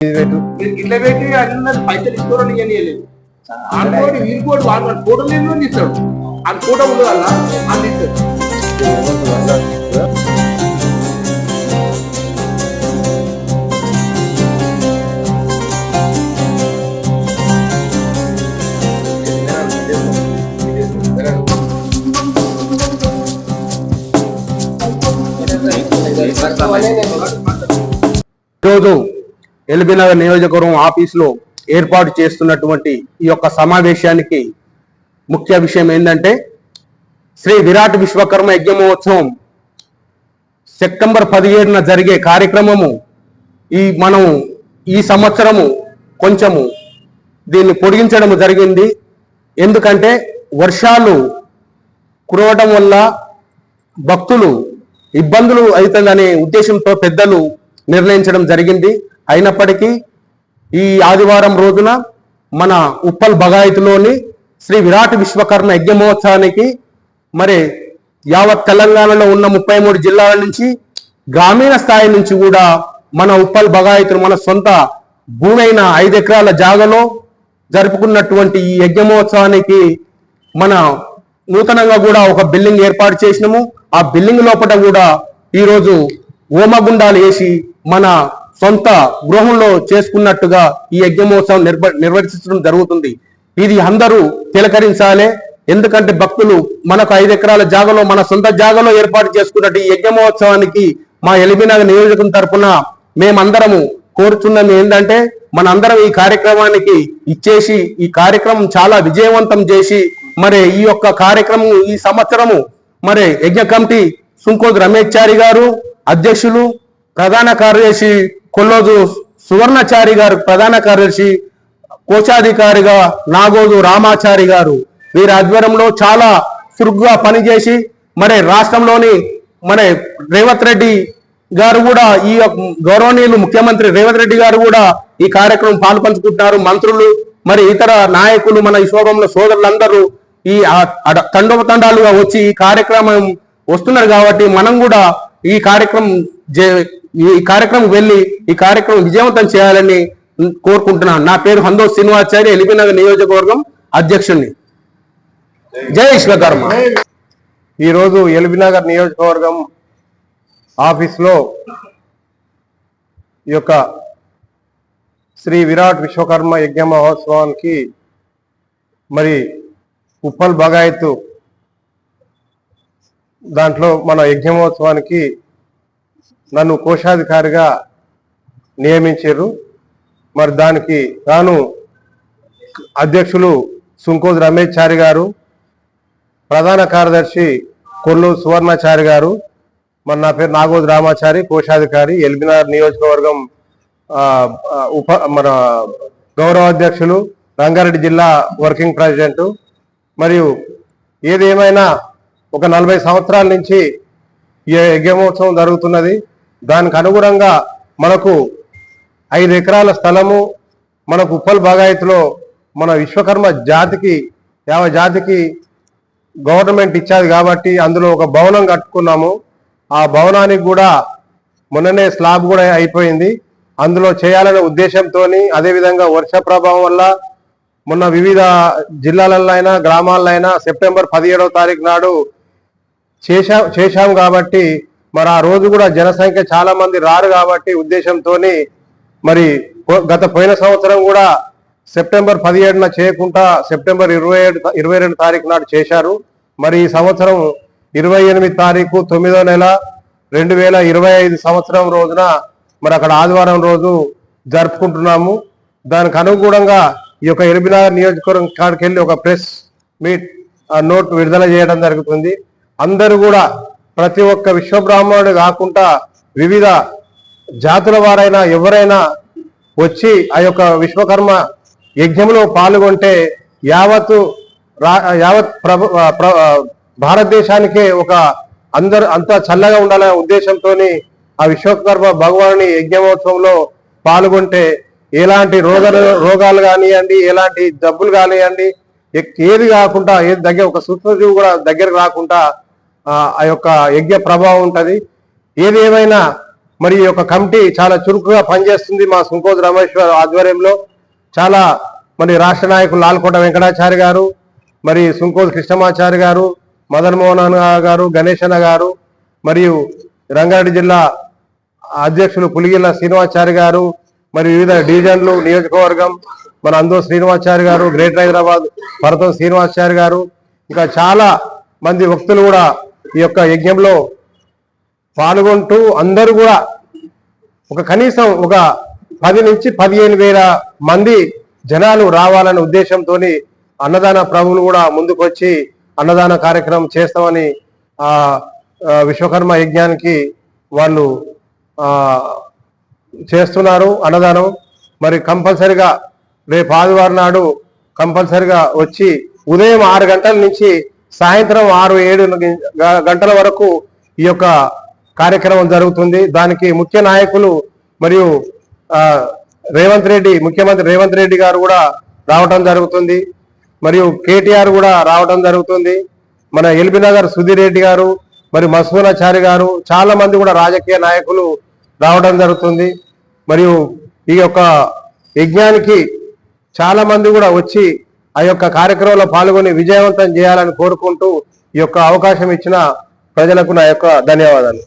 ఇట్లా పెట్టి అందరు పైసలు ఇస్తారని ఇవ్వలేదు అనుకోటి వీరుకోటి వాళ్ళు ఫోటో లేదు ఇస్తాడు అది ఫోటో ఉండదు అలా అది ఇస్తాడు. ఈరోజు ఎల్బీనగర్ నియోజకవర్గం ఆఫీసులో ఏర్పాటు చేస్తున్నటువంటి ఈ యొక్క సమావేశానికి ముఖ్య విషయం ఏంటంటే శ్రీ విరాట్ విశ్వకర్మ యజ్ఞ మహోత్సవం సెప్టెంబర్ 17న జరిగే కార్యక్రమము మనం ఈ సంవత్సరము కొంచెము దీన్ని పొడిగించడం జరిగింది. ఎందుకంటే వర్షాలు కురవడం వల్ల భక్తులు ఇబ్బందులు అవుతుందనే ఉద్దేశంతో పెద్దలు నిర్ణయించడం జరిగింది. అయినప్పటికీ ఈ ఆదివారం రోజున మన ఉప్పల్ బగాయత్లోని శ్రీ విరాట్ విశ్వకర్మ యజ్ఞ మహోత్సవానికి మరి యావత్ తెలంగాణలో ఉన్న 33 జిల్లాల నుంచి గ్రామీణ స్థాయి నుంచి కూడా మన ఉప్పల్ బగాయతులు మన సొంత భూమైన 5 ఎకరాల జాగలో జరుపుకున్నటువంటి ఈ యజ్ఞ మహోత్సవానికి మన నూతనంగా కూడా ఒక బిల్డింగ్ ఏర్పాటు చేసినాము. ఆ బిల్డింగ్ లోపల కూడా ఈరోజు హోమగుండాలు వేసి మన సొంత గృహంలో చేసుకున్నట్టుగా ఈ యజ్ఞ మహోత్సవం నిర్వహించడం జరుగుతుంది. ఇది అందరూ తిలకరించాలి. ఎందుకంటే భక్తులు మనకు 5 ఎకరాల జాగలో మన సొంత జాగలో ఏర్పాటు చేసుకున్నట్టు ఈ యజ్ఞ మహోత్సవానికి మా ఎల్బీనగర్ నియోజకవర్గం తరఫున మేమందరము కోరుతున్నది ఏంటంటే మనందరం ఈ కార్యక్రమానికి ఇచ్చేసి ఈ కార్యక్రమం చాలా విజయవంతం చేసి మరి ఈ యొక్క కార్యక్రమం ఈ సంవత్సరము మరి యజ్ఞ కమిటీ సుంకోజు రమేశ్చారి గారు అధ్యక్షులు, ప్రధాన కార్యదర్శి కొల్లోజు సువర్ణచారి గారు ప్రధాన కార్యదర్శి, కోశాధికారిగా నాగోజు రామాచారి గారు వీరి ఆధ్వర్యంలో చాలా చురుగ్గా పనిచేసి మరి రాష్ట్రంలోని మరి రేవంత్ రెడ్డి గారు కూడా ఈ గౌరవనీయులు ముఖ్యమంత్రి రేవంత్ రెడ్డి గారు కూడా ఈ కార్యక్రమం పాల్పంచుకుంటున్నారు. మంత్రులు మరి ఇతర నాయకులు మన విశ్వకంలో సోదరులందరూ ఈ తండోపతండాలుగా వచ్చి ఈ కార్యక్రమం వస్తున్నారు కాబట్టి మనం కూడా ఈ కార్యక్రమం వెళ్ళి ఈ కార్యక్రమం విజయవంతం చేయాలని కోరుకుంటున్నాను. నా పేరు హందో శ్రీనివాచారి, ఎల్బీనగర్ నియోజకవర్గం అధ్యక్షుడిని. జై విశ్వకర్మ. ఈరోజు ఎల్బీనగర్ నియోజకవర్గం ఆఫీస్లో ఈ యొక్క శ్రీ విరాట్ విశ్వకర్మ యజ్ఞ మహోత్సవానికి మరి ఉప్పల్ బగాయత్ దాంట్లో మన యజ్ఞ మహోత్సవానికి నన్ను కోశాధికారిగా నియమించారు. మరి దానికి తాను అధ్యక్షులు సుంకోజు రమేశ్చారి గారు, ప్రధాన కార్యదర్శి కొల్లు సువర్ణచారి గారు, మరి నా పేరు నాగోజు రామాచారి, కోశాధికారి, ఎల్బీనగర్ నియోజకవర్గం మన గౌరవ అధ్యక్షులు, రంగారెడ్డి జిల్లా వర్కింగ్ ప్రెసిడెంట్. మరియు ఏదేమైనా ఒక 40 సంవత్సరాల నుంచి ఈ యజ్ఞమోత్సవం జరుగుతున్నది. దానికి అనుగుణంగా మనకు 5 ఎకరాల స్థలము మనకు ఉప్పల్ బాగాయత్లో మన విశ్వకర్మ జాతికి జాతికి గవర్నమెంట్ ఇచ్చాది కాబట్టి అందులో ఒక భవనం కట్టుకున్నాము. ఆ భవనానికి కూడా మొన్ననే స్లాబ్ కూడా అయిపోయింది. అందులో చేయాలనే ఉద్దేశంతో అదేవిధంగా వర్ష ప్రభావం వల్ల మొన్న వివిధ జిల్లాలలో అయినా గ్రామాల్లో అయినా సెప్టెంబర్ 17వ తారీఖు నాడు చేశాం కాబట్టి మరి ఆ రోజు కూడా జనసంఖ్య చాలా మంది రారు కాబట్టి ఉద్దేశంతో మరి పోయిన సంవత్సరం కూడా సెప్టెంబర్ 17న చేయకుండా సెప్టెంబర్ 22 తారీఖు నాడు చేశారు. మరి ఈ సంవత్సరం 28 తారీఖు 9వ నెల 2025 సంవత్సరం రోజున మరి అక్కడ ఆదివారం రోజు జరుపుకుంటున్నాము. దానికి అనుగుణంగా ఈ యొక్క ఎల్బీనగర్ నియోజకవర్గం కాడికి వెళ్ళి ఒక ప్రెస్ మీట్ నోట్ విడుదల చేయడం జరుగుతుంది. అందరూ కూడా ప్రతి ఒక్క విశ్వబ్రాహ్మణుడు కాకుండా వివిధ జాతుల వారైనా ఎవరైనా వచ్చి ఆ యొక్క విశ్వకర్మ యజ్ఞంలో పాల్గొంటే యావత్ భారతదేశానికే ఒక అంతా చల్లగా ఉండాలనే ఉద్దేశంతో ఆ విశ్వకర్మ భగవానుని యజ్ఞమోత్సవంలో పాల్గొంటే ఎలాంటి రోగాలు కానివ్వండి, ఎలాంటి జబ్బులు కానివ్వండి, ఏది కాకుండా ఏది దగ్గర ఒక సూక్ష్మజీవి కూడా దగ్గరకు రాకుండా ఆ యొక్క యజ్ఞ ప్రభావం ఉంటది. ఏది ఏమైనా మరి ఈ యొక్క కమిటీ చాలా చురుకుగా పనిచేస్తుంది మా సుంకోజు రమేశ్వర్ ఆధ్వర్యంలో. చాలా మరి రాష్ట్ర నాయకులు లాల్కోట వెంకటాచారి గారు, మరి సుంకోజు కృష్ణమాచారి గారు, మదన్ మోహన్ గారు, గణేశన్న గారు, మరియు రంగారెడ్డి జిల్లా అధ్యక్షులు పులిగిల్ల శ్రీనివాచారి గారు, మరి వివిధ డివిజన్లు నియోజకవర్గం మన అందో శ్రీనివాచారి గారు, గ్రేటర్ హైదరాబాద్ భరతం శ్రీనివాచారి గారు, ఇంకా చాలా మంది వ్యక్తులు కూడా ఈ యొక్క యజ్ఞంలో పాల్గొంటూ అందరూ కూడా కనీసం ఒక 10 నుంచి 15,000 మంది జనాలు రావాలనే ఉద్దేశంతో అన్నదాన ప్రభువులు కూడా ముందుకొచ్చి అన్నదాన కార్యక్రమం చేస్తామని విశ్వకర్మ యజ్ఞానికి వాళ్ళు చేస్తున్నారు అన్నదానం. మరి కంపల్సరిగా రేపు ఆదివారం నాడు కంపల్సరిగా వచ్చి ఉదయం 6 గంటల నుంచి సాయంత్రం 6-7 గంటల వరకు ఈ యొక్క కార్యక్రమం జరుగుతుంది. దానికి ముఖ్య నాయకులు మరియు ముఖ్యమంత్రి రేవంత్ రెడ్డి గారు కూడా రావడం జరుగుతుంది, మరియు కేటీఆర్ కూడా రావడం జరుగుతుంది. మన ఎల్బీ నగర్ సుధీర్ రెడ్డి గారు, మరి మసూనాచారి గారు, చాలా మంది కూడా రాజకీయ నాయకులు రావడం జరుగుతుంది. మరియు ఈ యొక్క యజ్ఞానికి చాలా మంది కూడా వచ్చి ఆ యొక్క కార్యక్రమంలో పాల్గొని విజయవంతం చేయాలని కోరుకుంటూ ఈ యొక్క అవకాశం ఇచ్చిన ప్రజలకు నా యొక్క ధన్యవాదాలు.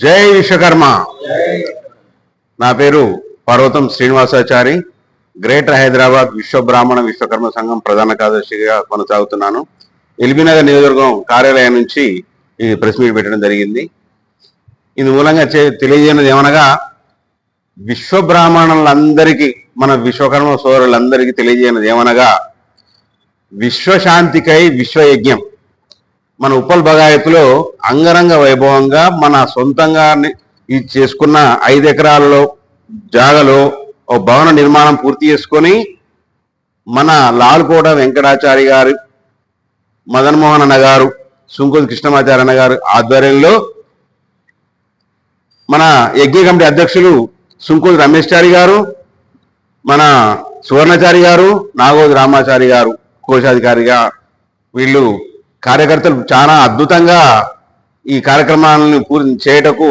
జై విశ్వకర్మ. నా పేరు పర్వతం శ్రీనివాసాచారి, గ్రేటర్ హైదరాబాద్ విశ్వబ్రాహ్మణ విశ్వకర్మ సంఘం ప్రధాన కార్యదర్శిగా కొనసాగుతున్నాను. ఎల్బీనగర్ నియోజకవర్గం కార్యాలయం నుంచి ఈ ప్రెస్ మీట్ పెట్టడం జరిగింది. ఇది మూలంగా తెలియజేయనది ఏమనగా, విశ్వబ్రాహ్మణులందరికీ, మన విశ్వకర్మ సోదరులందరికీ తెలియజేయనది ఏమనగా, విశ్వశాంతికై విశ్వయజ్ఞం మన ఉప్పల్ బగాయత్లో అంగరంగ వైభవంగా మన సొంతంగా చేసుకున్న 5 ఎకరాలలో జాగలో ఒక భవన నిర్మాణం పూర్తి చేసుకొని మన లాల్కోట వెంకటాచారి గారు, మదన్ మోహన్ అన్న గారు, సుంకోజు కృష్ణమాచారి అన్న గారు ఆధ్వర్యంలో మన యజ్ఞ కమిటీ అధ్యక్షులు సుంకోజు రమేష్ చారి గారు, మన సువర్ణచారి గారు, నాగోజు రామాచారి గారు కోశాధికారిగా, వీళ్ళు కార్యకర్తలు చాలా అద్భుతంగా ఈ కార్యక్రమాలను చేయటకు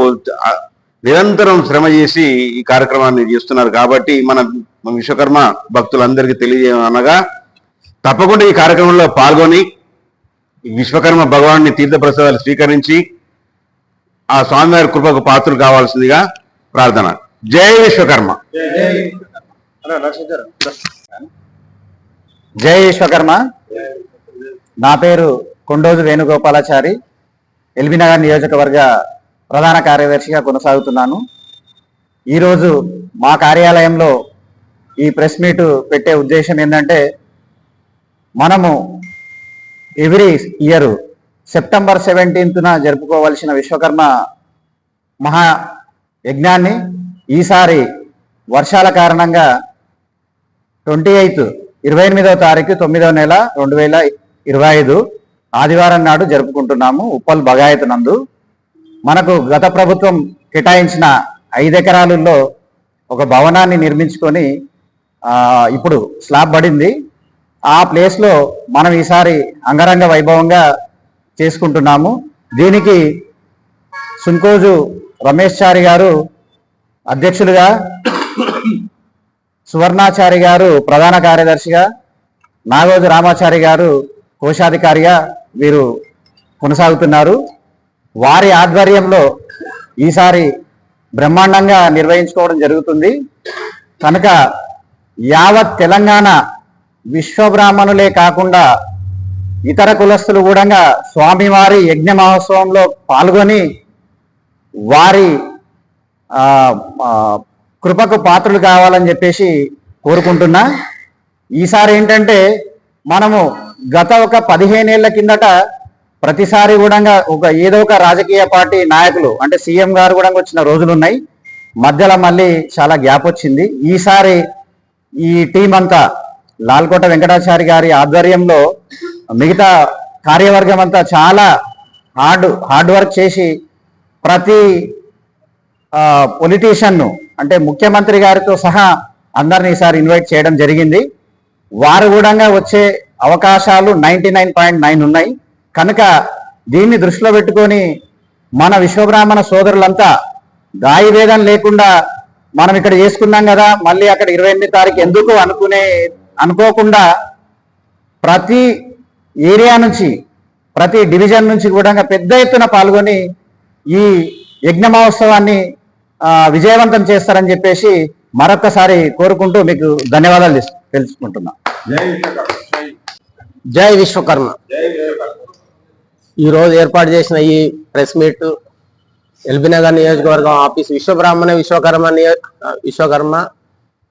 నిరంతరం శ్రమ చేసి ఈ కార్యక్రమాన్ని చేస్తున్నారు. కాబట్టి మన విశ్వకర్మ భక్తులందరికీ తెలియజేయనగా, తప్పకుండా ఈ కార్యక్రమంలో పాల్గొని విశ్వకర్మ భగవాన్ని తీర్థప్రసాదాలు స్వీకరించి ఆ స్వామివారి కృపకు పాత్రలు కావాల్సిందిగా ప్రార్థన. జై విశ్వకర్మ. జై విశ్వకర్మ. నా పేరు కొండోజు వేణుగోపాలాచారి, ఎల్బీనగర్ నియోజకవర్గ ప్రధాన కార్యదర్శిగా కొనసాగుతున్నాను. ఈరోజు మా కార్యాలయంలో ఈ ప్రెస్ మీట్ పెట్టే ఉద్దేశం ఏంటంటే, మనము ఎవ్రీ ఇయర్ సెప్టెంబర్ 17న జరుపుకోవాల్సిన విశ్వకర్మ మహాయజ్ఞాన్ని ఈసారి వర్షాల కారణంగా 28వ తారీఖు 9వ నెల 2025 ఆదివారం నాడు జరుపుకుంటున్నాము. ఉప్పల్ బగాయత్ నందు మనకు గత ప్రభుత్వం కేటాయించిన 5 ఎకరాలలో ఒక భవనాన్ని నిర్మించుకొని ఇప్పుడు స్లాబ్ పడింది. ఆ ప్లేస్లో మనం ఈసారి అంగరంగ వైభవంగా చేసుకుంటున్నాము. దీనికి సుంకోజు రమేష్ చారి గారు అధ్యక్షులుగా, సువర్ణాచారి గారు ప్రధాన కార్యదర్శిగా, నాగోజు రామాచారి గారు కోశాధికారిగా వీరు కొనసాగుతున్నారు. వారి ఆధ్వర్యంలో ఈసారి బ్రహ్మాండంగా నిర్వహించుకోవడం జరుగుతుంది. కనుక యావత్ తెలంగాణ విశ్వబ్రాహ్మణులే కాకుండా ఇతర కులస్తులు కూడా స్వామివారి యజ్ఞ మహోత్సవంలో పాల్గొని వారి కృపకు పాత్రలు కావాలని చెప్పేసి కోరుకుంటున్నా. ఈసారి ఏంటంటే, మనము గత ఒక 15 ఏళ్ల కిందట ప్రతిసారి కూడా ఏదో ఒక రాజకీయ పార్టీ నాయకులు అంటే సీఎం గారు కూడా వచ్చిన రోజులు ఉన్నాయి. మధ్యలో మళ్ళీ చాలా గ్యాప్ వచ్చింది. ఈసారి ఈ టీం అంతా లాల్కోట వెంకటాచారి గారి ఆధ్వర్యంలో మిగతా కార్యవర్గం అంతా చాలా హార్డ్ వర్క్ చేసి ప్రతి పొలిటీషియన్ను అంటే ముఖ్యమంత్రి గారితో సహా అందరినీ ఈసారి ఇన్వైట్ చేయడం జరిగింది. వారు కూడా వచ్చే అవకాశాలు 99.9 ఉన్నాయి. కనుక దీన్ని దృష్టిలో పెట్టుకొని మన విశ్వబ్రాహ్మణ సోదరులంతా గాయ భేదం లేకుండా మనం ఇక్కడ చేసుకున్నాం కదా, మళ్ళీ అక్కడ 28 తారీఖు ఎందుకు అనుకోకుండా ప్రతి ఏరియా నుంచి, ప్రతి డివిజన్ నుంచి కూడా పెద్ద ఎత్తున పాల్గొని ఈ యజ్ఞ మహోత్సవాన్ని విజయవంతం చేస్తారని చెప్పేసి మరొకసారి కోరుకుంటూ మీకు ధన్యవాదాలు తెలుసుకుంటున్నా. జై విశ్వకర్మ. ఈ రోజు ఏర్పాటు చేసిన ఈ ప్రెస్ మీట్ ఎల్బీనగర్ నియోజకవర్గం ఆఫీస్ విశ్వకర్మ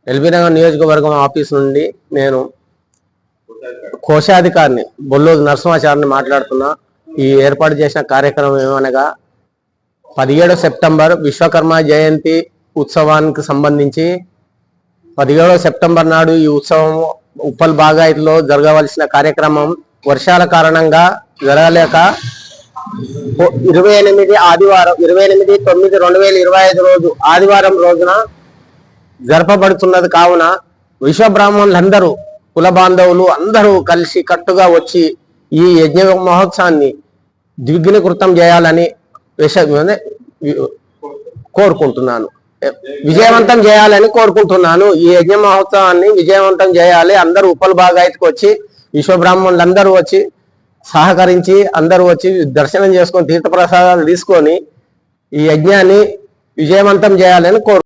ఎల్బీనగర్ నియోజకవర్గం ఆఫీస్ నుండి నేను కోశాధికారిని బొల్లోజు నరసింహాచారిని మాట్లాడుతున్నా. ఈ ఏర్పాటు చేసిన కార్యక్రమం ఏమనగా 17 సెప్టెంబర్ విశ్వకర్మ జయంతి ఉత్సవానికి సంబంధించి 17 సెప్టెంబర్ నాడు ఈ ఉత్సవం ఉప్పల్ బాగాయత్లో జరగవలసిన కార్యక్రమం వర్షాల కారణంగా జరగలేక 28/9/2025 రోజు ఆదివారం రోజున జరపబడుతున్నది. కావున విశ్వబ్రాహ్మణులందరూ కుల బాంధవులు అందరూ కలిసి కట్టుగా వచ్చి ఈ యజ్ఞ మహోత్సవాన్ని ద్విగుణీకృతం చేయాలని కోరుకుంటున్నాను, విజయవంతం చేయాలని కోరుకుంటున్నాను. ఈ యజ్ఞ మహోత్సవాన్ని విజయవంతం చేయాలి. అందరూ ఉప్పల్ బాగాయత్కి వచ్చి విశ్వబ్రాహ్మణులందరూ వచ్చి సహకరించి అందరూ వచ్చి దర్శనం చేసుకొని తీర్థప్రసాదాలు తీసుకొని ఈ యజ్ఞాన్ని విజయవంతం చేయాలని